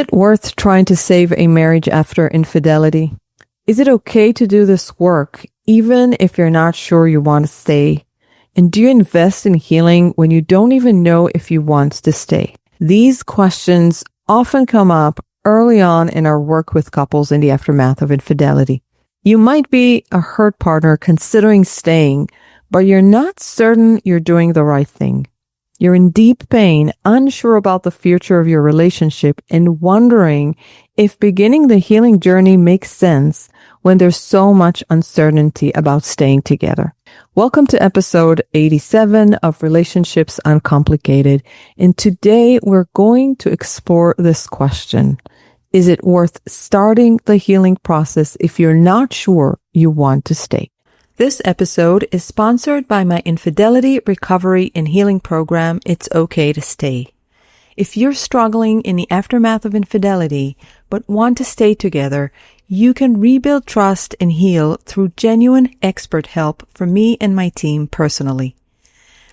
it worth trying to save a marriage after infidelity? Is it okay to do this work even if you're not sure you want to stay? And do you invest in healing when you don't even know if you want to stay? These questions often come up early on in our work with couples in the aftermath of infidelity. You might be a hurt partner considering staying, but you're not certain you're doing the right thing. You're in deep pain, unsure about the future of your relationship, and wondering if beginning the healing journey makes sense when there's so much uncertainty about staying together. Welcome to episode 87 of Relationships Uncomplicated, and today we're going to explore this question. Is it worth starting the healing process if you're not sure you want to stay? This episode is sponsored by my Infidelity Recovery and Healing Program, It's Okay to Stay. If you're struggling in the aftermath of infidelity but want to stay together, you can rebuild trust and heal through genuine expert help from me and my team personally.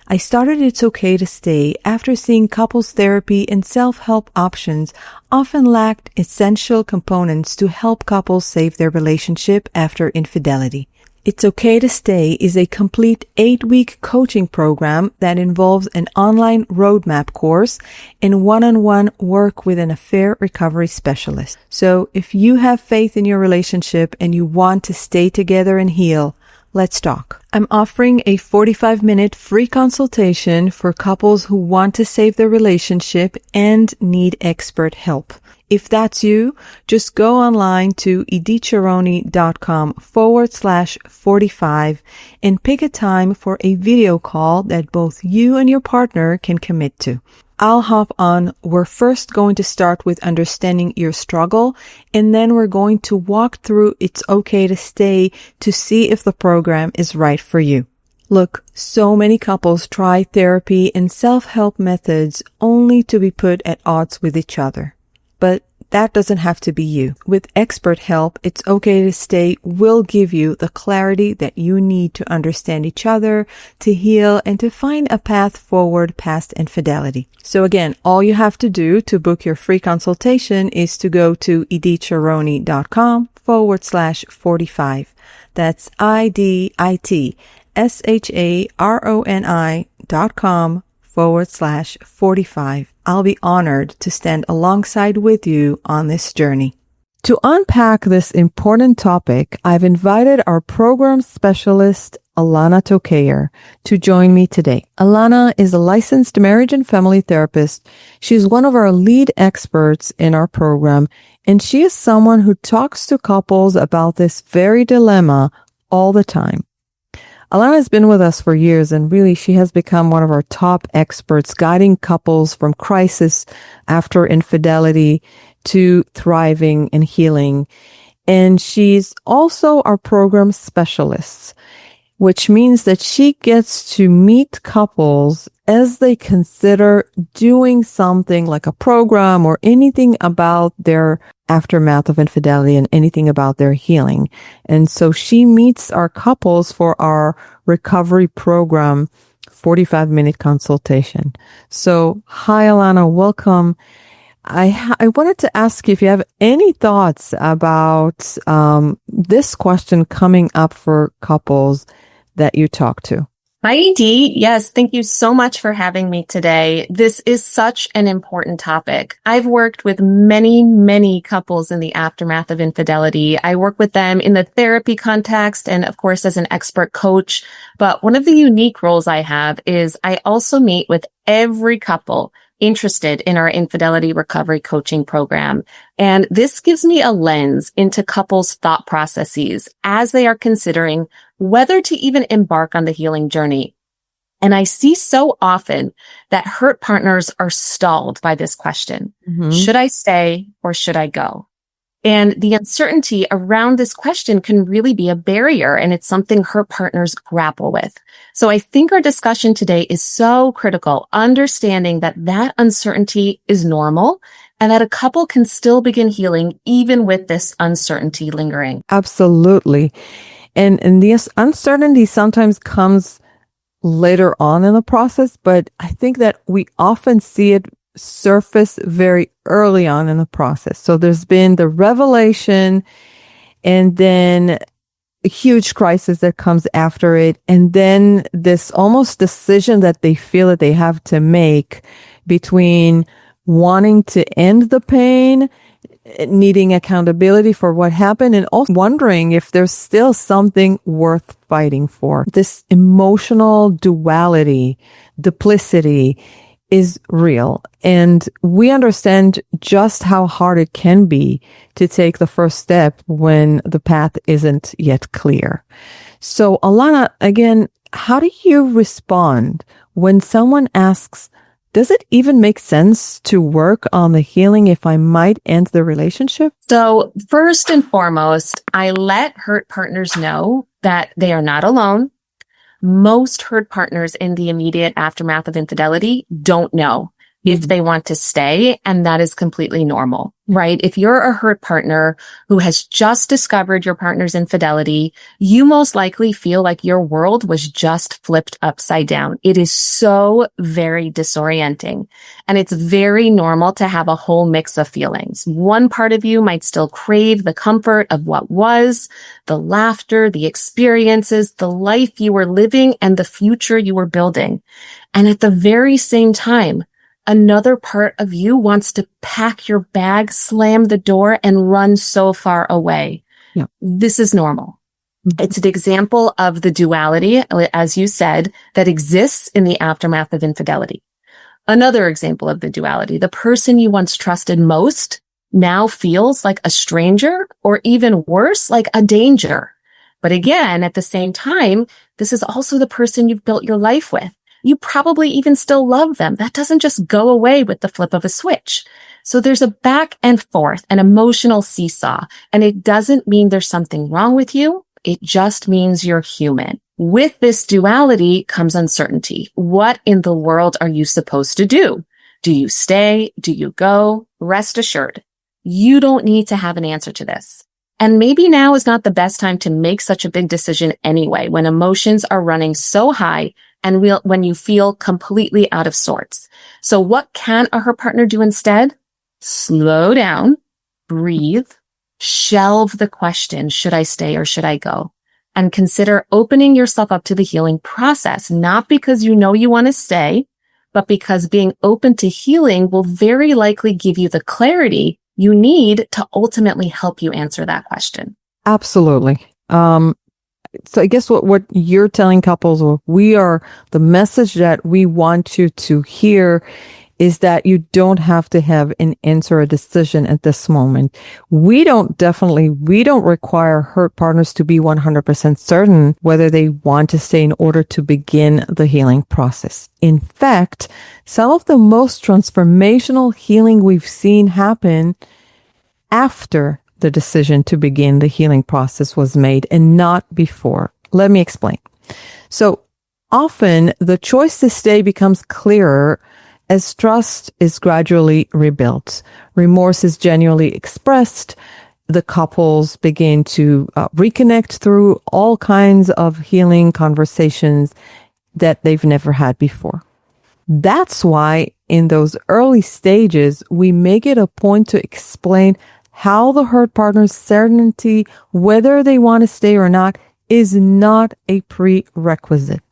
I started It's Okay to Stay after seeing couples therapy and self-help options often lacked essential components to help couples save their relationship after infidelity. It's Okay to Stay is a complete 8-week coaching program that involves an online roadmap course and one-on-one work with an affair recovery specialist. So if you have faith in your relationship and you want to stay together and heal, let's talk. I'm offering a 45-minute free consultation for couples who want to save their relationship and need expert help. If that's you, just go online to iditsharoni.com/45 and pick a time for a video call that both you and your partner can commit to. I'll hop on. We're first going to start with understanding your struggle, and then we're going to walk through It's Okay to Stay to see if the program is right for you. Look, so many couples try therapy and self-help methods only to be put at odds with each other. But that doesn't have to be you. With expert help, It's Okay to Stay will give you the clarity that you need to understand each other, to heal, and to find a path forward past infidelity. So again, all you have to do to book your free consultation is to go to iditsharoni.com/45. That's iditsharoni.com/45. I'll be honored to stand alongside with you on this journey. To unpack this important topic, I've invited our program specialist, Alana Tokayer, to join me today. Alana is a licensed marriage and family therapist. She's one of our lead experts in our program, and she is someone who talks to couples about this very dilemma all the time. Alana has been with us for years, and really she has become one of our top experts guiding couples from crisis after infidelity to thriving and healing. And she's also our program specialist, which means that she gets to meet couples as they consider doing something like a program or anything about their aftermath of infidelity and anything about their healing. And so she meets our couples for our recovery program 45-minute consultation. So, hi, Alana, welcome. I wanted to ask you if you have any thoughts about this question coming up for couples that you talk to. Hi, Idit. Yes, thank you so much for having me today. This is such an important topic. I've worked with many couples in the aftermath of infidelity. I work with them in the therapy context and, of course, as an expert coach. But one of the unique roles I have is I also meet with every couple interested in our infidelity recovery coaching program. And this gives me a lens into couples' thought processes as they are considering whether to even embark on the healing journey. And I see so often that hurt partners are stalled by this question. Should I stay or should I go? And the uncertainty around this question can really be a barrier, and it's something hurt partners grapple with. So I think our discussion today is so critical, understanding that that uncertainty is normal and that a couple can still begin healing even with this uncertainty lingering. Absolutely. And this uncertainty sometimes comes later on in the process, but I think that we often see it surface very early on in the process. So there's been the revelation and then a huge crisis that comes after it. And then this almost decision that they feel that they have to make between wanting to end the pain, needing accountability for what happened, and also wondering if there's still something worth fighting for. This emotional duality, duplicity is real. And we understand just how hard it can be to take the first step when the path isn't yet clear. So, Alana, again, how do you respond when someone asks, does it even make sense to work on the healing if I might end the relationship? So first and foremost, I let hurt partners know that they are not alone. Most hurt partners in the immediate aftermath of infidelity don't know if they want to stay, and that is completely normal, right? If you're a hurt partner who has just discovered your partner's infidelity, you most likely feel like your world was just flipped upside down. It is so very disorienting, and it's very normal to have a whole mix of feelings. One part of you might still crave the comfort of what was, the laughter, the experiences, the life you were living, and the future you were building. And at the very same time, another part of you wants to pack your bag, slam the door, and run so far away. Yeah. This is normal. It's an example of the duality, as you said, that exists in the aftermath of infidelity. Another example of the duality, the person you once trusted most now feels like a stranger, or even worse, like a danger. But again, at the same time, this is also the person you've built your life with. You probably even still love them. That doesn't just go away with the flip of a switch. So there's a back and forth, an emotional seesaw, and it doesn't mean there's something wrong with you. It just means you're human. With this duality comes uncertainty. What in the world are you supposed to do? Do you stay? Do you go? Rest assured, you don't need to have an answer to this. And maybe now is not the best time to make such a big decision anyway, when emotions are running so high and when you feel completely out of sorts. So what can a hurt partner do instead? Slow down, breathe, shelve the question, should I stay or should I go? And consider opening yourself up to the healing process, not because you know you want to stay, but because being open to healing will very likely give you the clarity you need to ultimately help you answer that question. Absolutely. So I guess what you're telling couples, or the message that we want you to hear is that you don't have to have an answer or decision at this moment. We don't require hurt partners to be 100% certain whether they want to stay in order to begin the healing process. In fact, some of the most transformational healing we've seen happen after the decision to begin the healing process was made and not before. Let me explain. So often the choice to stay becomes clearer as trust is gradually rebuilt. Remorse is genuinely expressed. The couples begin to reconnect through all kinds of healing conversations that they've never had before. That's why in those early stages, we make it a point to explain how the hurt partner's certainty, whether they want to stay or not, is not a prerequisite.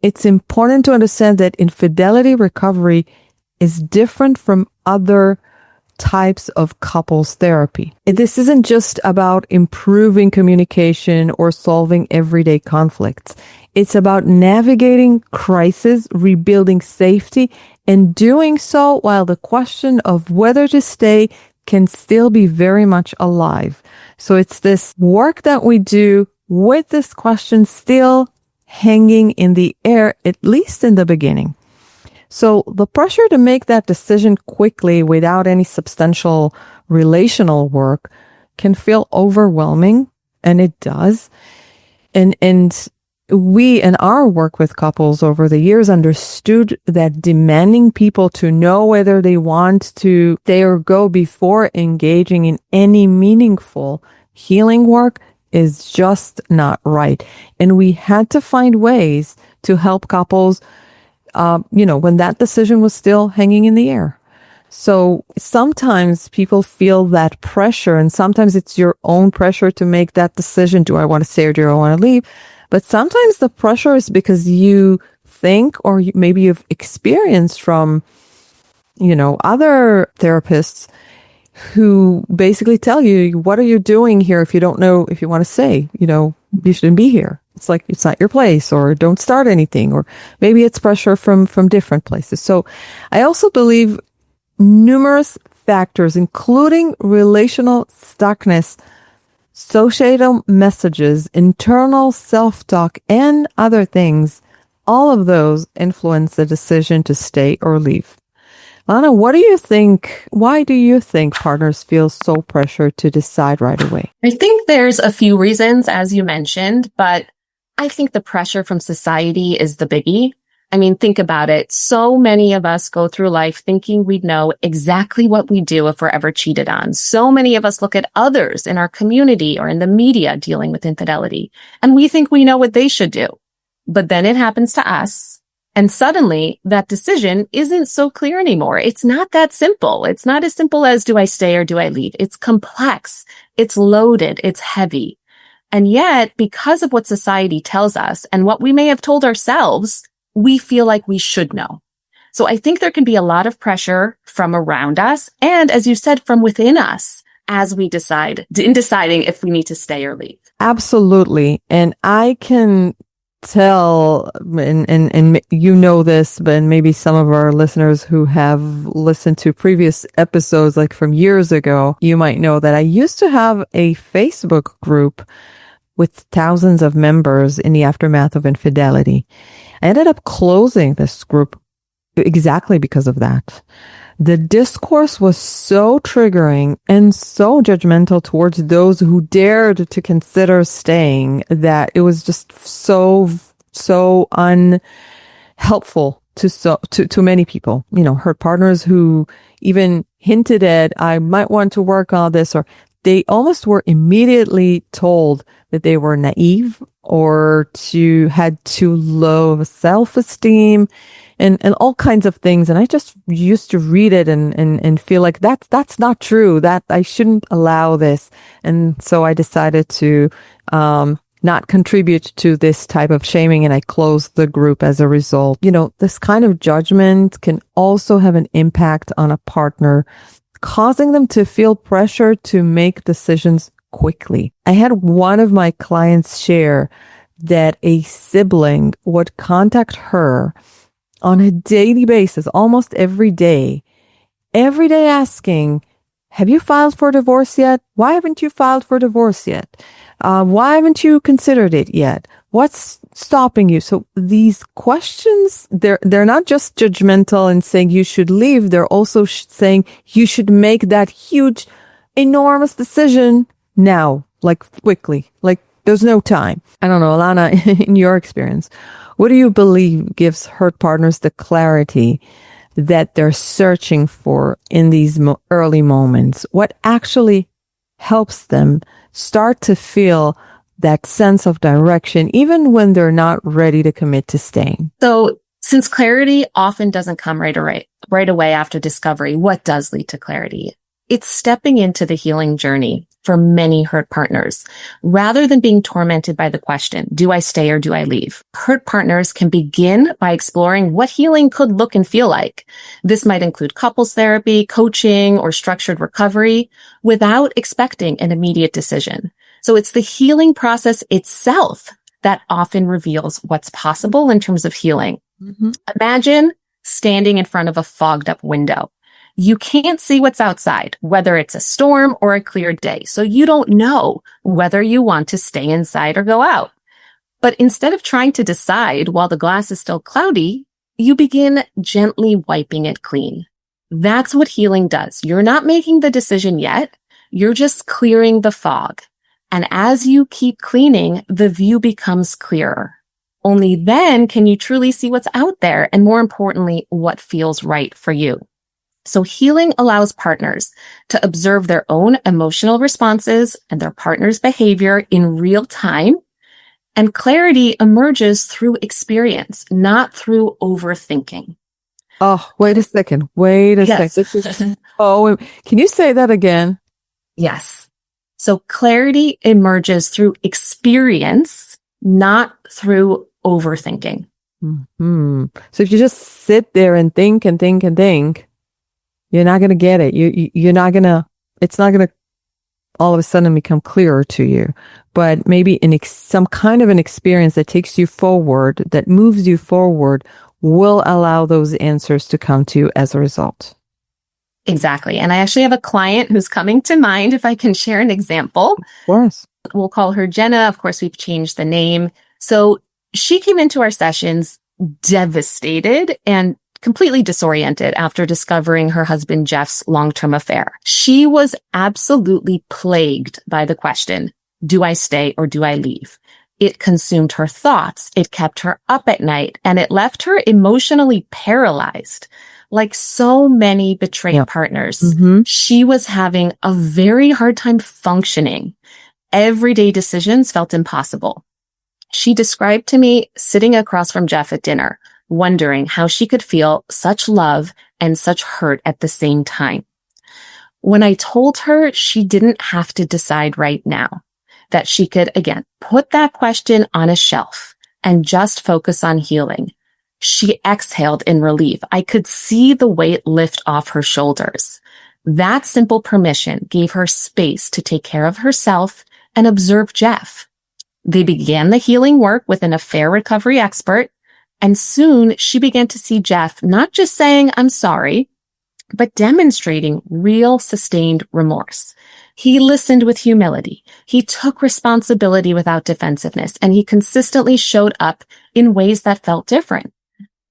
It's important to understand that infidelity recovery is different from other types of couples therapy. This isn't just about improving communication or solving everyday conflicts. It's about navigating crisis, rebuilding safety, and doing so while the question of whether to stay can still be very much alive. So it's this work that we do with this question still hanging in the air, at least in the beginning. So the pressure to make that decision quickly without any substantial relational work can feel overwhelming, and it does. And we, in our work with couples over the years, understood that demanding people to know whether they want to stay or go before engaging in any meaningful healing work is just not right. And we had to find ways to help couples, when that decision was still hanging in the air. So sometimes people feel that pressure, and sometimes it's your own pressure to make that decision. Do I want to stay or do I want to leave? But sometimes the pressure is because you think, or maybe you've experienced from, other therapists who basically tell you, what are you doing here if you don't know if you want to stay? You shouldn't be here. It's like, it's not your place, or don't start anything, or maybe it's pressure from different places. So I also believe numerous factors, including relational stuckness, societal messages, internal self-talk, and other things, all of those influence the decision to stay or leave. Lana, what do you think? Why do you think partners feel so pressured to decide right away? I think there's a few reasons, as you mentioned, but I think the pressure from society is the biggie. I mean, think about it. So many of us go through life thinking we'd know exactly what we do if we're ever cheated on. So many of us look at others in our community or in the media dealing with infidelity, and we think we know what they should do. But then it happens to us, and suddenly that decision isn't so clear anymore. It's not that simple. It's not as simple as, do I stay or do I leave? It's complex. It's loaded. It's heavy. And yet, because of what society tells us and what we may have told ourselves, we feel like we should know. So I think there can be a lot of pressure from around us and, as you said, from within us as we decide in deciding if we need to stay or leave. Absolutely. And I can tell, and you know this, but maybe some of our listeners who have listened to previous episodes, like from years ago, you might know that I used to have a Facebook group with thousands of members in the aftermath of infidelity. I ended up closing this group exactly because of that. The discourse was so triggering and so judgmental towards those who dared to consider staying that it was just so unhelpful to many people. Hurt partners who even hinted at, I might want to work on this, or they almost were immediately told that they were naive or had too low of self-esteem and all kinds of things. And I just used to read it and feel like that's not true, that I shouldn't allow this. And so I decided to not contribute to this type of shaming, and I closed the group as a result. This kind of judgment can also have an impact on a partner, causing them to feel pressure to make decisions quickly. I had one of my clients share that a sibling would contact her on a daily basis, almost every day asking, have you filed for divorce yet? Why haven't you filed for divorce yet? Why haven't you considered it yet? What's stopping you? So these questions, they're not just judgmental and saying you should leave. They're also saying you should make that huge, enormous decision now, like quickly, like there's no time. I don't know, Alana, in your experience, what do you believe gives hurt partners the clarity that they're searching for in these early moments? What actually helps them start to feel that sense of direction, even when they're not ready to commit to staying? So since clarity often doesn't come right away after discovery, what does lead to clarity? It's stepping into the healing journey for many hurt partners. Rather than being tormented by the question, do I stay or do I leave? Hurt partners can begin by exploring what healing could look and feel like. This might include couples therapy, coaching, or structured recovery without expecting an immediate decision. So it's the healing process itself that often reveals what's possible in terms of healing. Mm-hmm. Imagine standing in front of a fogged up window. You can't see what's outside, whether it's a storm or a clear day. So you don't know whether you want to stay inside or go out. But instead of trying to decide while the glass is still cloudy, you begin gently wiping it clean. That's what healing does. You're not making the decision yet. You're just clearing the fog. And as you keep cleaning, the view becomes clearer. Only then can you truly see what's out there, and more importantly, what feels right for you. So healing allows partners to observe their own emotional responses and their partner's behavior in real time. And clarity emerges through experience, not through overthinking. Oh, wait a second. Wait a Yes. second. Oh, can you say that again? Yes. So clarity emerges through experience, not through overthinking. So if you just sit there and think and think and think, you're not going to get it. You're not going to, it's not going to all of a sudden become clearer to you. But maybe some kind of an experience that takes you forward, that moves you forward, will allow those answers to come to you as a result. Exactly. And I actually have a client who's coming to mind, if I can share an example. Of course. We'll call her Jenna. Of course, we've changed the name. So she came into our sessions devastated and completely disoriented after discovering her husband Jeff's long-term affair. She was absolutely plagued by the question, do I stay or do I leave? It consumed her thoughts. It kept her up at night, and it left her emotionally paralyzed. Like so many betrayed partners, she was having a very hard time functioning. Everyday decisions felt impossible. She described to me sitting across from Jeff at dinner, wondering how she could feel such love and such hurt at the same time. When I told her she didn't have to decide right now, that she could, again, put that question on a shelf and just focus on healing, she exhaled in relief. I could see the weight lift off her shoulders. That simple permission gave her space to take care of herself and observe Jeff. They began the healing work with an affair recovery expert, and soon she began to see Jeff not just saying, I'm sorry, but demonstrating real sustained remorse. He listened with humility. He took responsibility without defensiveness, and he consistently showed up in ways that felt different.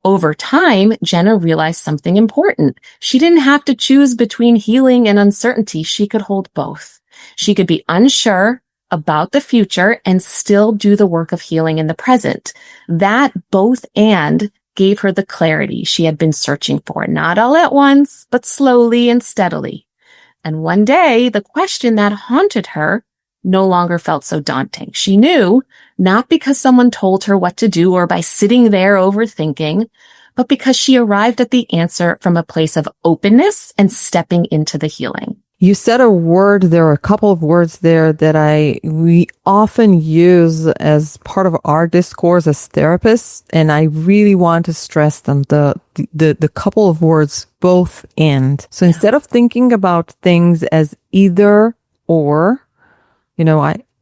Over time, Jenna realized something important. She didn't have to choose between healing and uncertainty. She could hold both. She could be unsure about the future and still do the work of healing in the present. That both and gave her the clarity she had been searching for, not all at once, but slowly and steadily. And one day, the question that haunted her no longer felt so daunting. She knew, not because someone told her what to do or by sitting there overthinking, but because she arrived at the answer from a place of openness and stepping into the healing. You said a word, there are a couple of words there that we often use as part of our discourse as therapists, and I really want to stress them, the couple of words, both and. So instead of thinking about things as either or,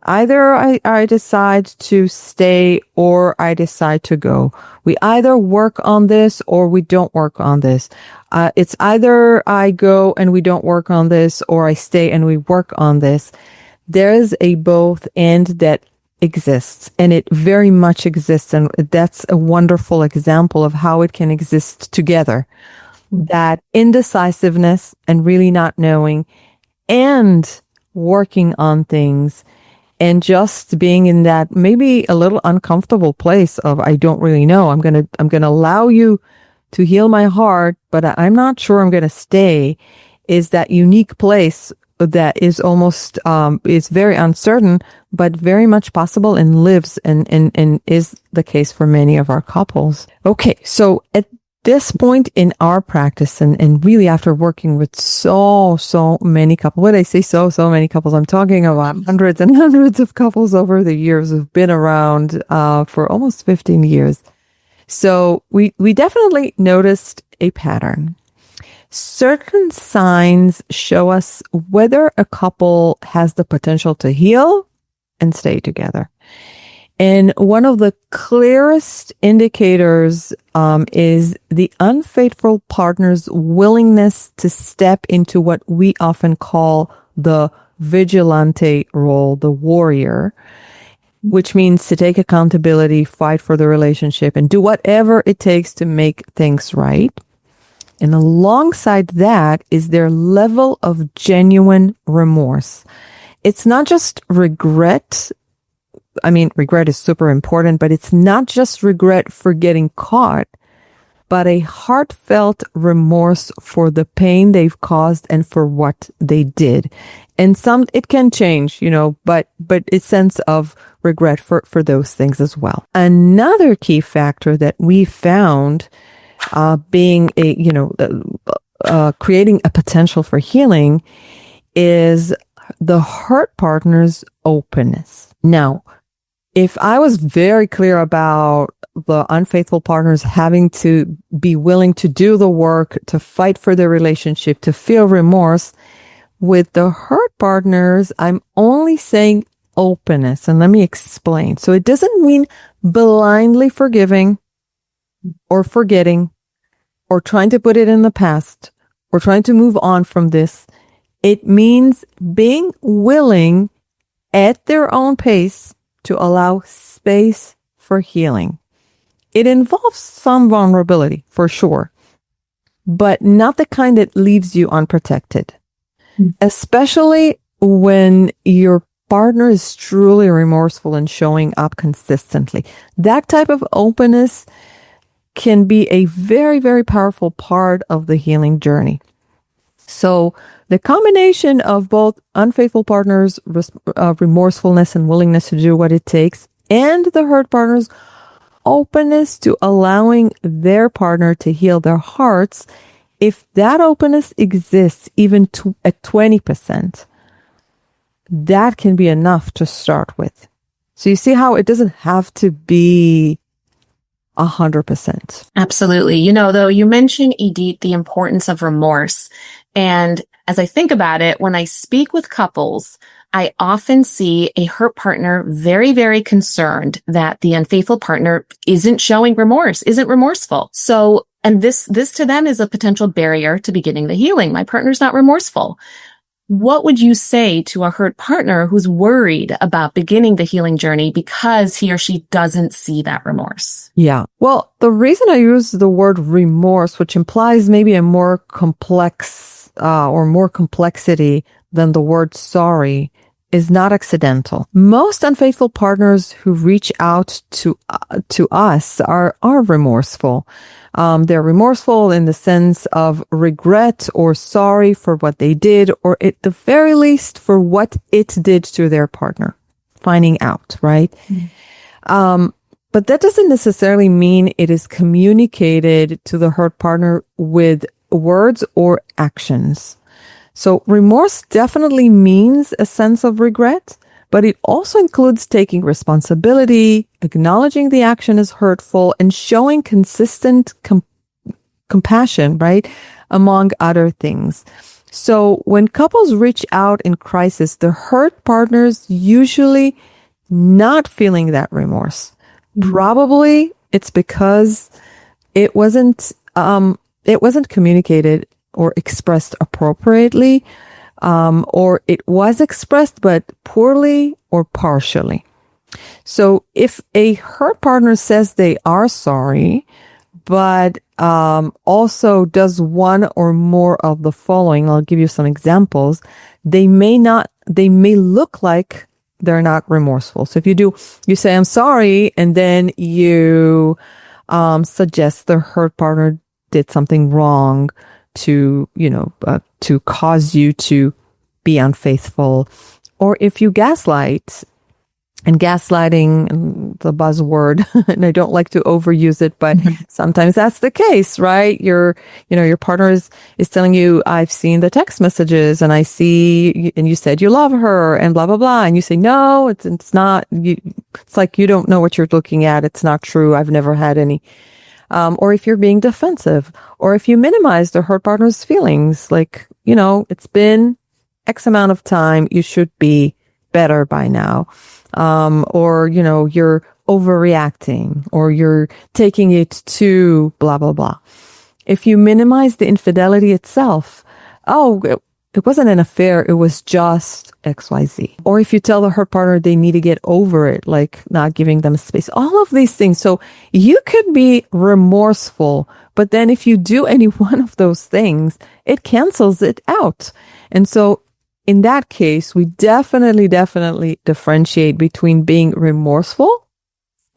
I decide to stay or I decide to go. We either work on this or we don't work on this. It's either I go and we don't work on this or I stay and we work on this. There's a both and that exists, and it very much exists. And that's a wonderful example of how it can exist together. That indecisiveness and really not knowing and working on things and just being in that maybe a little uncomfortable place of, I don't really know. I'm going to allow you to heal my heart, but I'm not sure I'm going to stay, is that unique place that is almost, is very uncertain, but very much possible and lives and is the case for many of our couples. Okay. So at this point in our practice and really after working with so many couples, when I say so many couples, I'm talking about hundreds and hundreds of couples over the years who've been around, for almost 15 years. So we definitely noticed a pattern. Certain signs show us whether a couple has the potential to heal and stay together. And one of the clearest indicators is the unfaithful partner's willingness to step into what we often call the vigilante role, the warrior, which means to take accountability, fight for the relationship, and do whatever it takes to make things right. And alongside that is their level of genuine remorse. It's not just regret. I mean, regret is super important, but it's not just regret for getting caught, but a heartfelt remorse for the pain they've caused and for what they did. And it can change, but a sense of regret for those things as well. Another key factor that we found being creating a potential for healing is the hurt partner's openness. Now, if I was very clear about the unfaithful partners having to be willing to do the work, to fight for their relationship, to feel remorse, with the hurt partners, I'm only saying openness. And let me explain. So it doesn't mean blindly forgiving or forgetting or trying to put it in the past or trying to move on from this. It means being willing at their own pace to allow space for healing. It involves some vulnerability, for sure, but not the kind that leaves you unprotected, especially when your partner is truly remorseful and showing up consistently. That type of openness can be a very, very powerful part of the healing journey. So the combination of both unfaithful partners' remorsefulness and willingness to do what it takes, and the hurt partner's openness to allowing their partner to heal their hearts, if that openness exists even at 20%, that can be enough to start with. So you see how it doesn't have to be 100%. Absolutely. Though you mentioned, Idit, the importance of remorse. And as I think about it, when I speak with couples, I often see a hurt partner very, very concerned that the unfaithful partner isn't showing remorse, isn't remorseful. So, and this to them is a potential barrier to beginning the healing. My partner's not remorseful. What would you say to a hurt partner who's worried about beginning the healing journey because he or she doesn't see that remorse? Yeah. Well, the reason I use the word remorse, which implies maybe a more complex or more complexity than the word sorry, is not accidental. Most unfaithful partners who reach out to us are remorseful. They're remorseful in the sense of regret or sorry for what they did, or at the very least for what it did to their partner. Finding out, right? Mm-hmm. But that doesn't necessarily mean it is communicated to the hurt partner with words or actions. So remorse definitely means a sense of regret, but it also includes taking responsibility, acknowledging the action is hurtful, and showing consistent compassion, right? Among other things. So when couples reach out in crisis, the hurt partner's usually not feeling that remorse. Probably it's because it wasn't communicated or expressed appropriately, or it was expressed but poorly or partially. So if a hurt partner says they are sorry, but also does one or more of the following, I'll give you some examples, they may look like they're not remorseful. So if you say, I'm sorry, and then you suggest the hurt partner did something wrong to cause you to be unfaithful. Or if you gaslight, and gaslighting, the buzzword, and I don't like to overuse it, but sometimes that's the case, right? Your partner is telling you, I've seen the text messages and I see, and you said you love her and blah, blah, blah. And you say, no, it's not, it's like, you don't know what you're looking at. It's not true. I've never had any. Or if you're being defensive, or if you minimize the hurt partner's feelings, like, it's been X amount of time, you should be better by now. Or, you're overreacting, or you're taking it to blah, blah, blah. If you minimize the infidelity itself, it wasn't an affair, it was just XYZ. Or if you tell the hurt partner they need to get over it, like not giving them space, all of these things. So you could be remorseful, but then if you do any one of those things, it cancels it out. And so in that case, we definitely differentiate between being remorseful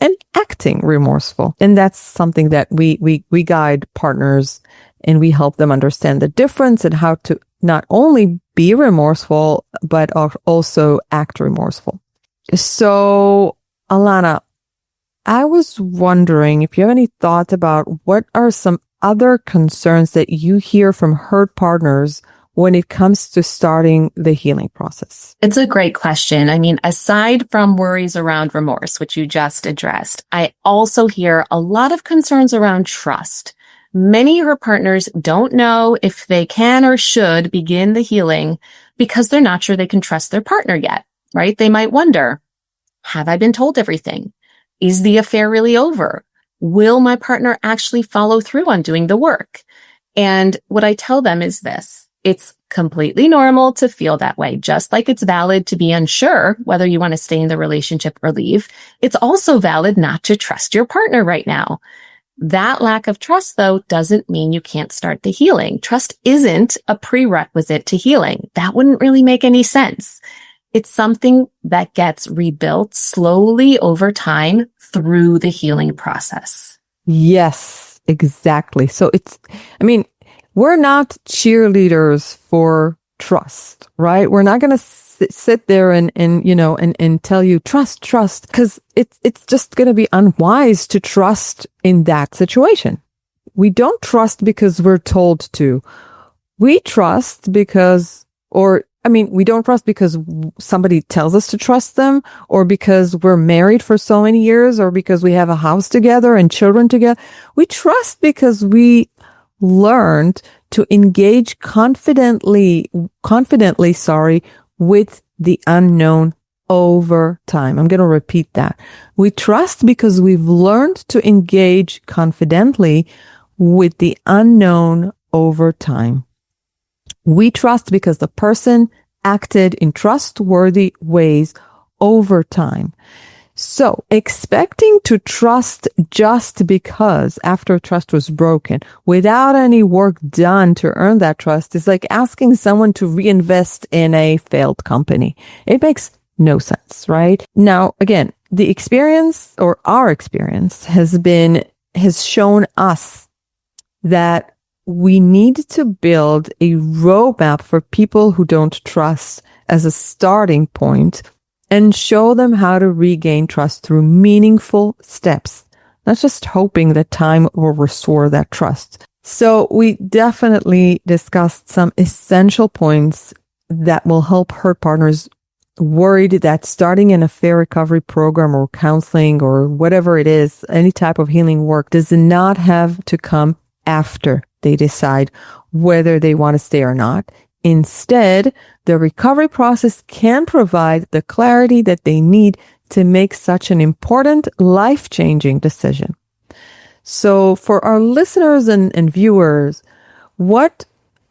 and acting remorseful. And that's something that we guide partners, and we help them understand the difference and how to not only be remorseful, but also act remorseful. So, Alana, I was wondering if you have any thoughts about what are some other concerns that you hear from hurt partners when it comes to starting the healing process? It's a great question. I mean, aside from worries around remorse, which you just addressed, I also hear a lot of concerns around trust. Many hurt partners don't know if they can or should begin the healing because they're not sure they can trust their partner yet, right? They might wonder, have I been told everything? Is the affair really over? Will my partner actually follow through on doing the work? And what I tell them is this: it's completely normal to feel that way. Just like it's valid to be unsure whether you want to stay in the relationship or leave, it's also valid not to trust your partner right now. That lack of trust, though, doesn't mean you can't start the healing. Trust isn't a prerequisite to healing. That wouldn't really make any sense. It's something that gets rebuilt slowly over time through the healing process. Yes, exactly. So we're not cheerleaders for trust, right? We're not going to sit there and tell you trust, because it's just going to be unwise to trust in that situation. We don't trust because we're told to. We trust because, we don't trust because somebody tells us to trust them, or because we're married for so many years, or because we have a house together and children together. We trust because we learned to engage confidently, with the unknown over time. I'm going to repeat that. We trust because we've learned to engage confidently with the unknown over time. We trust because the person acted in trustworthy ways over time. So expecting to trust just because after trust was broken without any work done to earn that trust is like asking someone to reinvest in a failed company. It makes no sense, right? Now, again, the experience, or our experience, has shown us that we need to build a roadmap for people who don't trust as a starting point, and show them how to regain trust through meaningful steps, not just hoping that time will restore that trust. So we definitely discussed some essential points that will help hurt partners worried that starting an affair recovery program or counseling or whatever it is, any type of healing work, does not have to come after they decide whether they want to stay or not. Instead, the recovery process can provide the clarity that they need to make such an important, life-changing decision. So for our listeners and viewers, what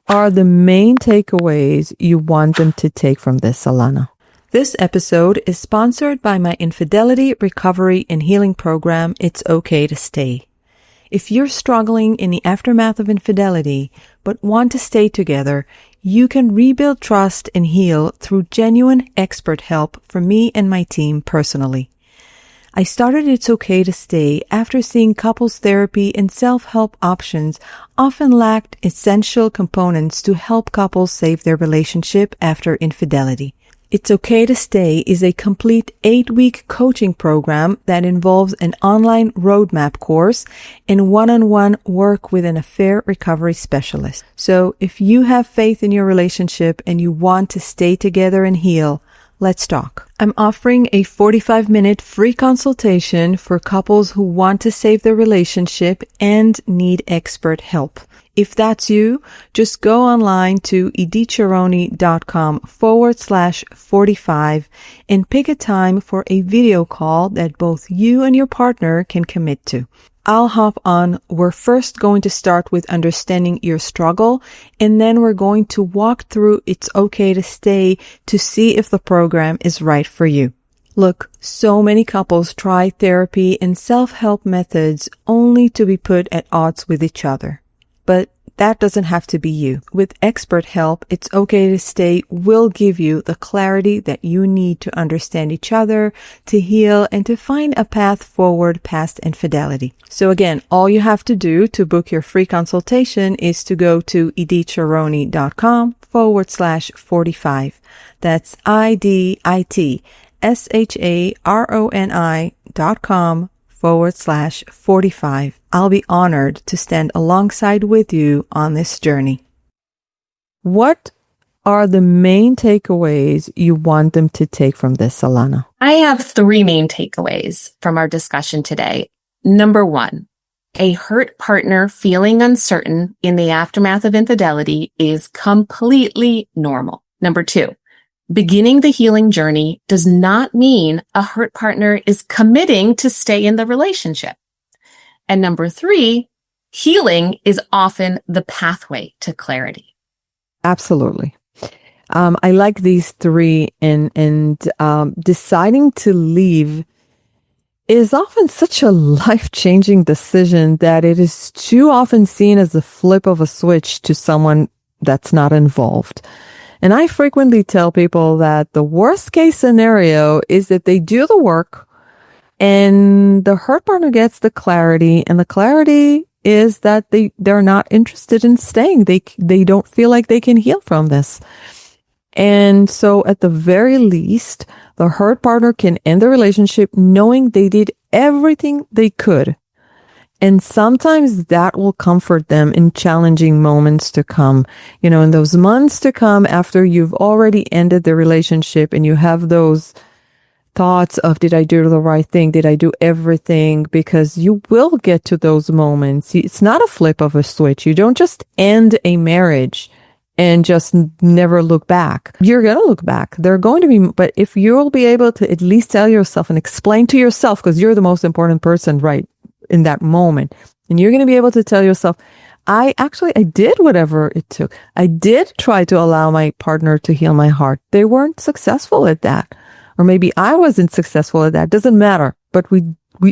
are the main takeaways you want them to take from this, Alana? This episode is sponsored by my Infidelity Recovery and Healing program, It's Okay to Stay. If you're struggling in the aftermath of infidelity, but want to stay together, you can rebuild trust and heal through genuine expert help from me and my team personally. I started It's Okay to Stay after seeing couples therapy and self-help options often lacked essential components to help couples save their relationship after infidelity. It's Okay to Stay is a complete 8-week coaching program that involves an online roadmap course and one-on-one work with an affair recovery specialist. So if you have faith in your relationship and you want to stay together and heal, let's talk. I'm offering a 45-minute free consultation for couples who want to save their relationship and need expert help. If that's you, just go online to iditsharoni.com/45 and pick a time for a video call that both you and your partner can commit to. I'll hop on. We're first going to start with understanding your struggle, and then we're going to walk through It's Okay to Stay to see if the program is right for you. Look, so many couples try therapy and self-help methods only to be put at odds with each other. But that doesn't have to be you. With expert help, It's Okay to Stay will give you the clarity that you need to understand each other, to heal, and to find a path forward past infidelity. So again, all you have to do to book your free consultation is to go to iditsharoni.com/45. That's IDITSHARONI.com podcast.com/45. I'll be honored to stand alongside with you on this journey. What are the main takeaways you want them to take from this, Alana? I have 3 main takeaways from our discussion today. Number 1, a hurt partner feeling uncertain in the aftermath of infidelity is completely normal. Number 2, beginning the healing journey does not mean a hurt partner is committing to stay in the relationship. And number 3, healing is often the pathway to clarity. Absolutely. I like these 3, and deciding to leave is often such a life-changing decision that it is too often seen as the flip of a switch to someone that's not involved. And I frequently tell people that the worst case scenario is that they do the work and the hurt partner gets the clarity, and the clarity is that they're not interested in staying. They don't feel like they can heal from this. And so at the very least, the hurt partner can end the relationship knowing they did everything they could. And sometimes that will comfort them in challenging moments to come. You know, in those months to come after you've already ended the relationship and you have those thoughts of, did I do the right thing? Did I do everything? Because you will get to those moments. It's not a flip of a switch. You don't just end a marriage and just never look back. You're going to look back. They're going to be, but if you'll be able to at least tell yourself and explain to yourself, because you're the most important person right in that moment, and you're going to be able to tell yourself, I did whatever it took. I did try to allow my partner to heal my heart. They weren't successful at that. Or maybe I wasn't successful at that. Doesn't matter. But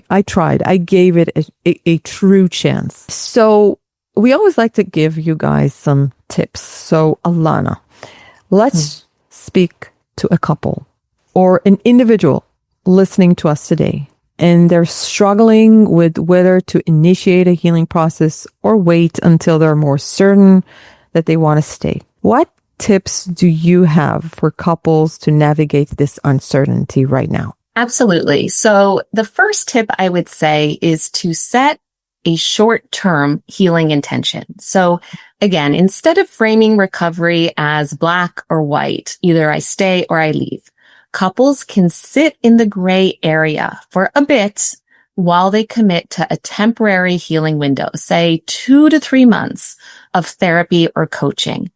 I tried. I gave it a true chance. So we always like to give you guys some tips. So Alana, let's speak to a couple or an individual listening to us today, and they're struggling with whether to initiate a healing process or wait until they're more certain that they want to stay. What tips do you have for couples to navigate this uncertainty right now? Absolutely. So the first tip I would say is to set a short-term healing intention. So again, instead of framing recovery as black or white, either I stay or I leave, couples can sit in the gray area for a bit while they commit to a temporary healing window, say 2 to 3 months of therapy or coaching.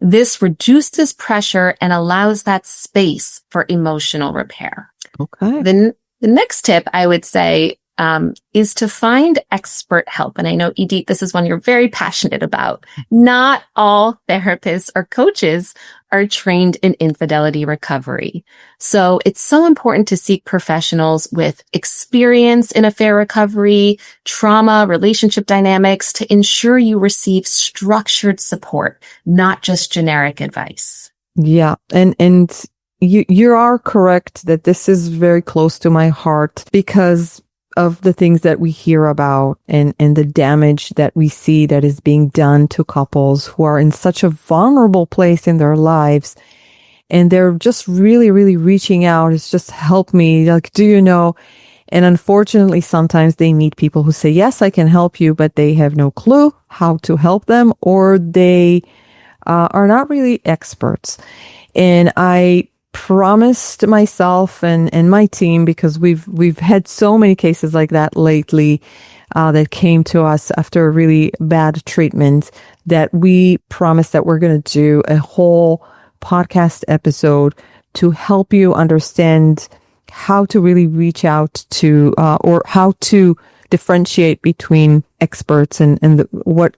This reduces pressure and allows that space for emotional repair. Okay. The next tip I would say is to find expert help. And I know, Idit, this is one you're very passionate about. Not all therapists or coaches are trained in infidelity recovery. So it's so important to seek professionals with experience in affair recovery, trauma, relationship dynamics to ensure you receive structured support, not just generic advice. Yeah. And you are correct that this is very close to my heart because of the things that we hear about and the damage that we see that is being done to couples who are in such a vulnerable place in their lives. And they're just really, really reaching out. It's just help me. Like, do you know? And unfortunately, sometimes they meet people who say, yes, I can help you, but they have no clue how to help them, or they are not really experts. And I promised myself and my team, because we've had so many cases like that lately that came to us after a really bad treatment, that we promised that we're going to do a whole podcast episode to help you understand how to really reach out to or how to differentiate between experts and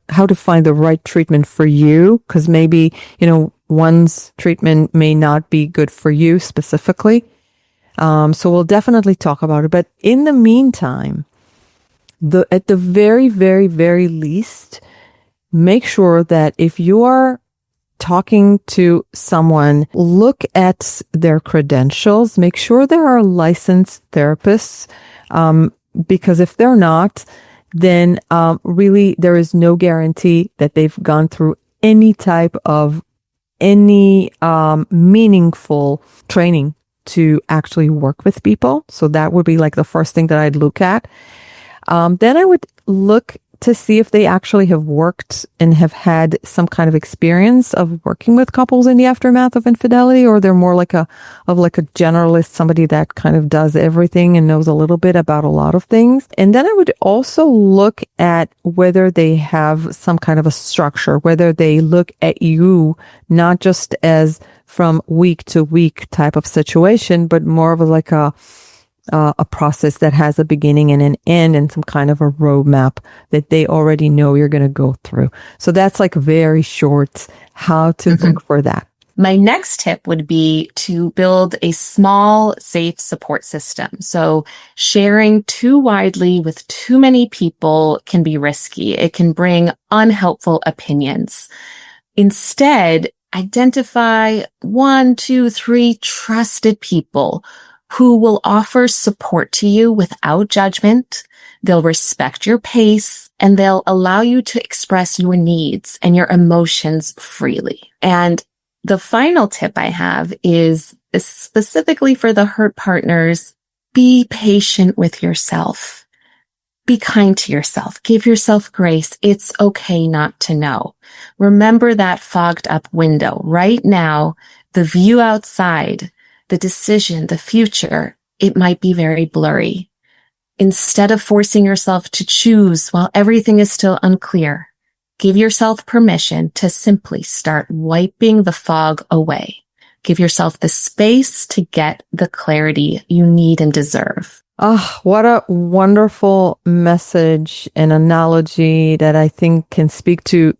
how to find the right treatment for you, because maybe one's treatment may not be good for you specifically. So we'll definitely talk about it. But in the meantime, at the very, very, very least, make sure that if you are talking to someone, look at their credentials, make sure they are licensed therapists, because if they're not, then really there is no guarantee that they've gone through any type of meaningful training to actually work with people. So that would be like the first thing that I'd look at. Then I would look to see if they actually have worked and have had some kind of experience of working with couples in the aftermath of infidelity, or they're more like a generalist, somebody that kind of does everything and knows a little bit about a lot of things. And then I would also look at whether they have some kind of a structure, whether they look at you not just as from week to week type of situation, but more of a process that has a beginning and an end and some kind of a roadmap that they already know you're going to go through. So that's like very short how to look for that. My next tip would be to build a small, safe support system. So sharing too widely with too many people can be risky. It can bring unhelpful opinions. Instead, identify 1, 2, 3 trusted people who will offer support to you without judgment. They'll respect your pace and they'll allow you to express your needs and your emotions freely. And the final tip I have is specifically for the hurt partners: be patient with yourself. Be kind to yourself. Give yourself grace. It's okay not to know. Remember that fogged up window. Right now, the view outside, the decision, the future, it might be very blurry. Instead of forcing yourself to choose while everything is still unclear, give yourself permission to simply start wiping the fog away. Give yourself the space to get the clarity you need and deserve. Oh, what a wonderful message and analogy that I think can speak to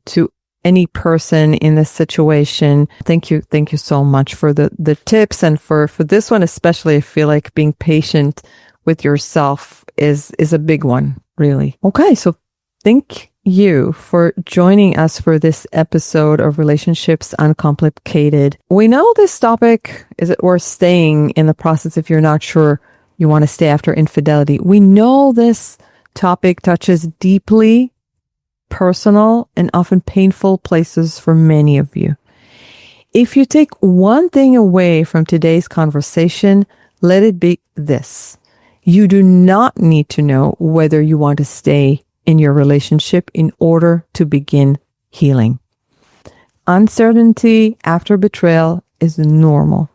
any person in this situation. Thank you. Thank you so much for the tips. And for this one, especially, I feel like being patient with yourself is a big one, really. Okay. So thank you for joining us for this episode of Relationships Uncomplicated. We know this topic is worth staying in the process if you're not sure you want to stay after infidelity. We know this topic touches deeply personal and often painful places for many of you. If you take one thing away from today's conversation, let it be this: you do not need to know whether you want to stay in your relationship in order to begin healing. Uncertainty after betrayal is normal.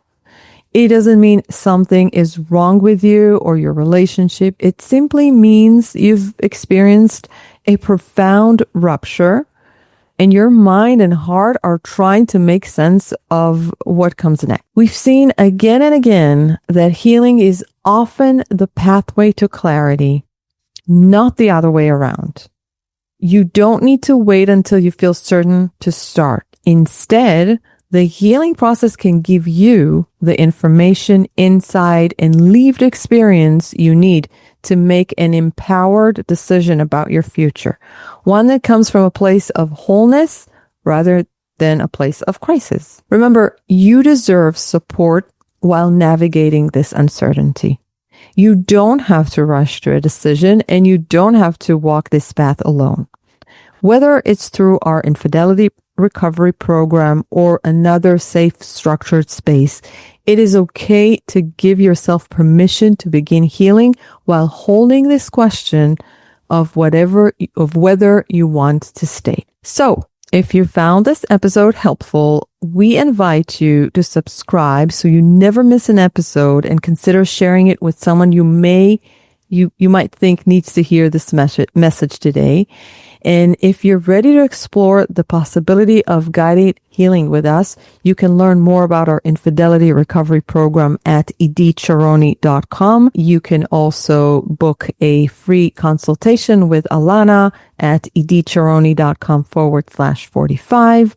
It doesn't mean something is wrong with you or your relationship. It simply means you've experienced a profound rupture and your mind and heart are trying to make sense of what comes next. We've seen again and again that healing is often the pathway to clarity, not the other way around. You don't need to wait until you feel certain to start. Instead, the healing process can give you the information, insight, and lived experience you need to make an empowered decision about your future. One that comes from a place of wholeness rather than a place of crisis. Remember, you deserve support while navigating this uncertainty. You don't have to rush to a decision, and you don't have to walk this path alone. Whether it's through our infidelity recovery program or another safe, structured space, it is okay to give yourself permission to begin healing while holding this question of whether you want to stay. So, if you found this episode helpful, we invite you to subscribe so you never miss an episode, and consider sharing it with someone you might think needs to hear this message today. And if you're ready to explore the possibility of guided healing with us, you can learn more about our infidelity recovery program at iditsharoni.com. You can also book a free consultation with Alana at iditsharoni.com/45.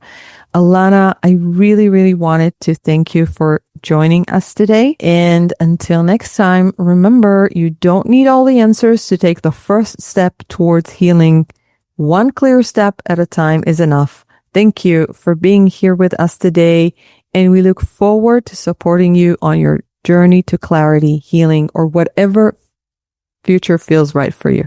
Alana, I really, really wanted to thank you for joining us today. And until next time, remember, you don't need all the answers to take the first step towards healing. One clear step at a time is enough. Thank you for being here with us today, and we look forward to supporting you on your journey to clarity, healing, or whatever future feels right for you.